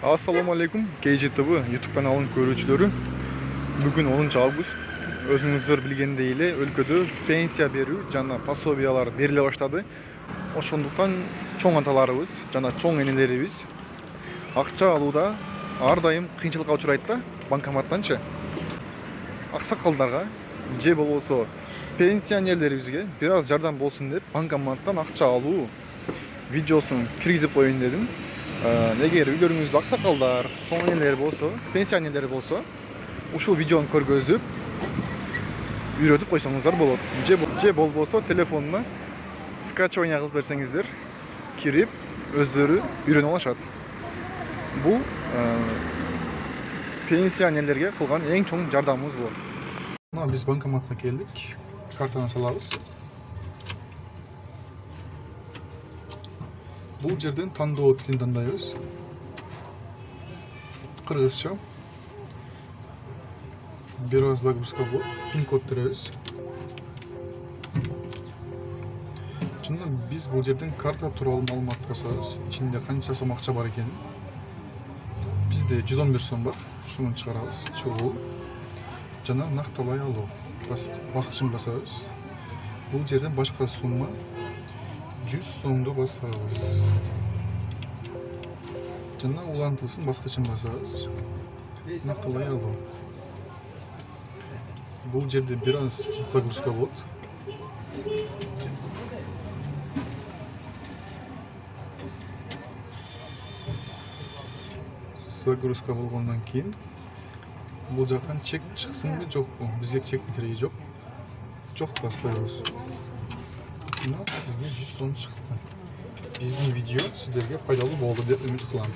Assalamu alaikum, KJTV YouTube kanalının görүүчүлөрү. Бүгүн 10 август. Өзүңүздөр билгендей эле өлкөдө пенсия берүү жана пособиялар бериле баштады. Ошондуктан чоң аталарыбыз жана чоң энелерибиз акча алууда ар дайым кыйынчылыкка учурайт да, банкоматтанчы. Аксакалдарга же болбосо пенсионерлерибизге бир аз жардам болсун деп банкоматтан акча алуу видеосун киргизип коеюн дедим. Эгер үйлөрүңүздө аксакалдар, чоң энелер болсо, пенсионерлер болсо, ушул видеону көргөзүп үйрөтүп койсоңуздар болот. Же болбосо телефонуна скачивание кылып берсеңиздер, кирип өздөрү үйрөнүп алышат. Бул пенсионерлерге кылган эң чоң жардамыбыз болот. Мына биз банкоматка келдик. Картаны салабыз. Бул жерден тандоо тилин тандайбыз. Кыргызча. Бир аз загрузка болот. Пин код теребиз. Чынында биз бул жерден карта тууралуу маалымат басабыз. Ичинде канча сом акча бар экенин. Бизде 111 сом бар. Шуну чыгарабыз. Чыгуу жана накталай алуу. Баскычын басабыз. Бул жерден башка сумма 100 сомду басабыз. Жана улантылсын баскычын басабыз. Накталай алуу. Бул жерде бир аз загрузка болот. Загрузка болгондон кийин бул жактан чек чыксынбы жокпу? Бизге чектин кереги жок. Жок басып коебуз. Мына бизге 100 сом чыкты. Биздин видео сиздерге пайдалуу болду деп үмүт кылам.